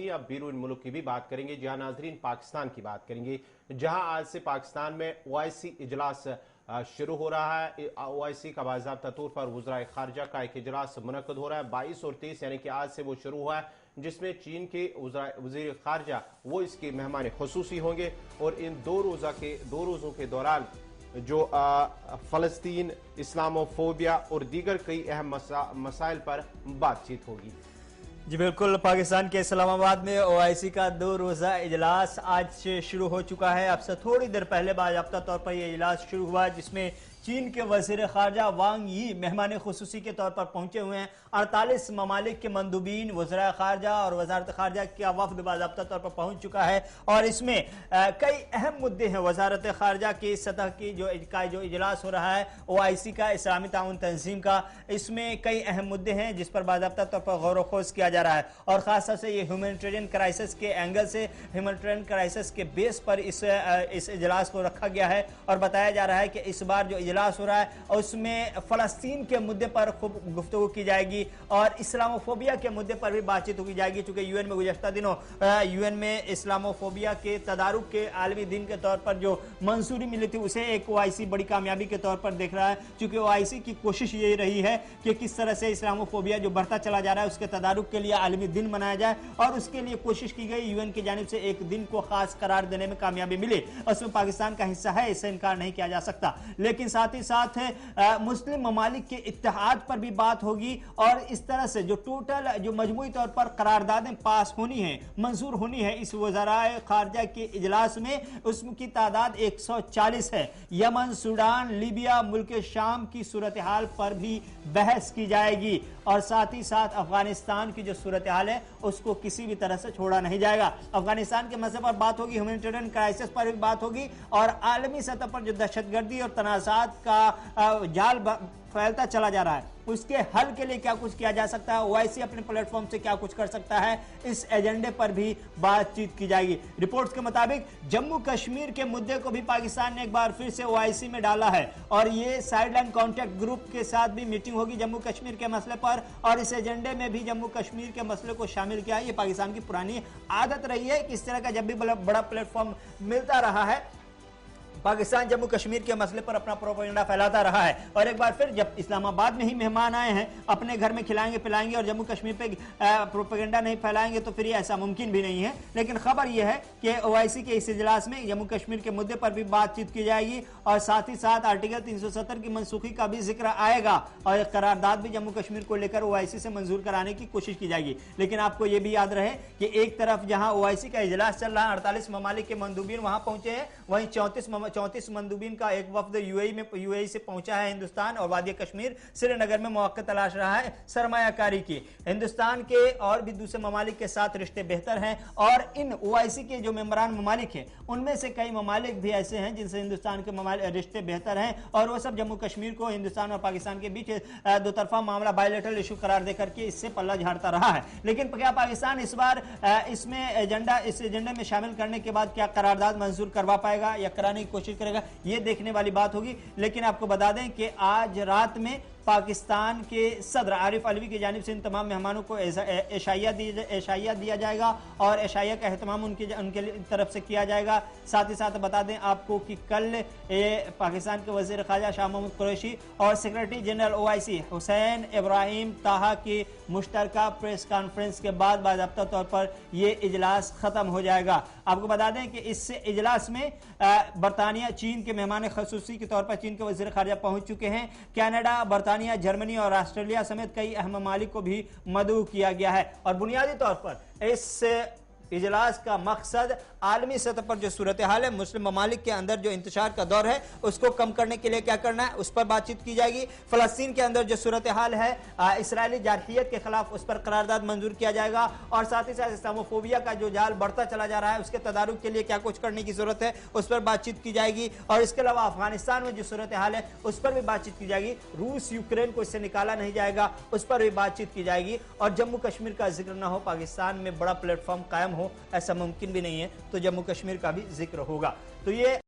वहीं अब बैरून मुल्क की भी बात करेंगे। जहां नाजरीन पाकिस्तान की बात करेंगे, जहां आज से पाकिस्तान में ओआईसी इजलास शुरू हो रहा है। ओआईसी का बाज़ाब्ता तौर पर वज़राए खारजा का एक इजलास मुनक़द हो रहा है 22 और 23 यानी कि आज से वो शुरू हुआ है, जिसमें चीन के वज़ीर खारजा वो इसके मेहमान खुसूसी होंगे और इन दो रोज़ों के दौरान जो फ़लस्तीन, इस्लामोफोबिया और दीगर कई अहम मसाइल पर बातचीत होगी। जी बिल्कुल, पाकिस्तान के इस्लामाबाद में ओआईसी का 2 रोज़ा इजलास आज से शुरू हो चुका है। अब से थोड़ी देर पहले बाज़ाब्ता तौर पर यह इजलास शुरू हुआ, जिसमें चीन के वज़ीर खारजा वांग यी मेहमान खुसूसी के तौर पर पहुंचे हुए हैं। 48 ममालिक के मंदूबीन, वज़ीर खारजा और वजारत खारजा का वफद बाज़ाब्ता तौर पर पहुंच चुका है और इसमें कई अहम मुद्दे हैं। वजारत खारजा की सतह की जो इजलास हो रहा है ओआईसी का, इस्लामी ताउन तंजीम का, इसमें कई अहम मुद्दे हैं जिस पर बाज़ाब्ता तौर पर गौर खोज किया जा रहा है और ख़ास तौर से ये ह्यूमैनिटेरियन क्राइसिस के एंगल से, ह्यूमैनिटेरियन क्राइसिस के बेस पर इस इजलास को रखा गया है और बताया जा रहा है कि इस बार जो इजलास हो रहा है और उसमें फ़लस्तीन के मुद्दे पर खूब गुफ्तगू की जाएगी और इस्लामोफोबिया के मुद्दे पर भी बातचीत की जाएगी। चूंकि यूएन में गुज़श्ता दिनों यूएन में इस्लामोफोबिया के तदारुक के आलमी दिन के तौर पर जो मंजूरी मिली थी, उसे एक ओआईसी बड़ी कामयाबी के तौर पर देख रहा है। चूंकि ओआईसी की कोशिश यही रही है कि किस तरह से इस्लामोफोबिया जो बढ़ता चला जा रहा है उसके तदारुक के लिए आलमी दिन मनाया जाए और उसके लिए कोशिश की गई। यूएन की जानिब से एक दिन को खास करार देने में कामयाबी मिली, उसमें पाकिस्तान का हिस्सा है, इससे इनकार नहीं किया जा सकता। लेकिन साथ ही साथ मुस्लिम ममालिक के इत्तेहाद पर भी बात होगी और इस तरह से जो टोटल जो मजमूई तौर पर करारदादें पास होनी है, मंजूर होनी है इस वज़राए खारजा के इजलास में, उसकी तादाद 140 है। यमन, सूडान, लीबिया, मुल्क शाम की सूरत हाल पर भी बहस की जाएगी और साथ ही साथ अफगानिस्तान की जो सूरत हाल है उसको किसी भी तरह से छोड़ा नहीं जाएगा। अफगानिस्तान के मसले पर बात होगी, ह्यूमैनिटेरियन क्राइसिस पर भी बात होगी और आलमी सतह पर जो दहशतगर्दी और तनाज़ात का जाल फैलता चला जा रहा है उसके हल के लिए क्या कुछ किया जा सकता है, ओआईसी अपने प्लेटफॉर्म से क्या कुछ कर सकता है, इस एजेंडे पर भी बातचीत की जाएगी। रिपोर्ट्स के मुताबिक जम्मू कश्मीर के मुद्दे को भी पाकिस्तान ने एक बार फिर से ओआईसी में डाला है और ये साइडलाइन कॉन्टैक्ट ग्रुप के साथ भी मीटिंग होगी जम्मू कश्मीर के मसले पर और इस एजेंडे में भी जम्मू कश्मीर के मसले को शामिल किया है। ये पाकिस्तान की पुरानी आदत रही है कि इस तरह का जब भी बड़ा प्लेटफॉर्म मिलता रहा है पाकिस्तान जम्मू कश्मीर के मसले पर अपना प्रोपेगेंडा फैलाता रहा है और एक बार फिर जब इस्लामाबाद में ही मेहमान आए हैं, अपने घर में खिलाएंगे पिलाएंगे और जम्मू कश्मीर पे प्रोपेगेंडा नहीं फैलाएंगे तो फिर ये ऐसा मुमकिन भी नहीं है। लेकिन खबर यह है कि ओआईसी के इस इजलास में जम्मू कश्मीर के मुद्दे पर भी बातचीत की जाएगी और साथ ही साथ आर्टिकल 370 की मनसूखी का भी जिक्र आएगा और एक करारदाद भी जम्मू कश्मीर को लेकर ओआईसी से मंजूर कराने की कोशिश की जाएगी। लेकिन आपको यह भी याद रहे कि एक तरफ जहां ओआईसी का इजलास चल रहा है, 48 ममालिक के मंदूबीन वहां पहुंचे हैं, वहीं 34 मंदूबीन का एक वफद यूएई से पहुंचा है हिंदुस्तान और वादी कश्मीर श्रीनगर में मौके तलाश रहा है सरमायाकारी की। हिंदुस्तान के और भी दूसरे ममालिक के साथ रिश्ते बेहतर हैं और इन ओआईसी के जो मेंबरान ममालिक हैं उनमें से कई ममालिक भी ऐसे हैं जिनसे हिंदुस्तान के रिश्ते बेहतर हैं और वो सब जम्मू कश्मीर को हिंदुस्तान और पाकिस्तान के बीच दो तरफा मामला बायलैटरल इशू करार देकर के इससे पल्ला झाड़ता रहा है। लेकिन क्या पाकिस्तान इस बार इस एजेंडे में शामिल करने के बाद क्या करारदाद मंजूर करवा पाएगा या कराने की कोशिश करेगा, ये देखने वाली बात होगी। लेकिन आपको बता दें कि आज रात में पाकिस्तान के सदर आरिफ अलवी की जानिब से इन तमाम मेहमानों को एशाइया दिया जाएगा और एशाइया का एहतमाम उनके तरफ से किया जाएगा। साथ ही साथ बता दें आपको कि कल पाकिस्तान के वज़ीर ख़ारजा शाह महमूद कुरैशी और secretary general OIC Hussain Ibrahim ताहा की मुश्तरका प्रेस कॉन्फ्रेंस के बाद बाज़ाब्ता तौर पर यह इजलास ख़त्म हो जाएगा। आपको बता दें कि इस इजलास में बरतानिया, चीन के मेहमान ख़ुसूसी के तौर पर चीन के वज़ीर ख़ारजा पहुँच चुके हैं। कनाडा, बरतानिया, जर्मनी और ऑस्ट्रेलिया समेत कई अहम ममालिक को भी मदऊ किया गया है और बुनियादी तौर पर इस इजलास का मकसद आलमी सतह पर जो सूरत हाल है, मुस्लिम ममालिक के अंदर जो इंतशार का दौर है उसको कम करने के लिए क्या करना है उस पर बातचीत की जाएगी। फ़लस्तीन के अंदर जो सूरत हाल है इसराइली जारहियत के खिलाफ उस पर करारदाद मंजूर किया जाएगा और साथ ही साथ इस्लामोफोबिया का जो जाल बढ़ता चला जा रहा है उसके तदारुक के लिए क्या कुछ करने की जरूरत है उस पर बातचीत की जाएगी और इसके अलावा अफगानिस्तान में जो सूरत हाल है उस पर भी बातचीत की जाएगी। रूस यूक्रेन को इससे निकाला नहीं जाएगा, उस पर भी बातचीत की जाएगी और जम्मू कश्मीर का जिक्र ना हो, पाकिस्तान में बड़ा प्लेटफॉर्म कायम हो ऐसा मुमकिन भी नहीं है, तो जम्मू कश्मीर का भी जिक्र होगा। तो ये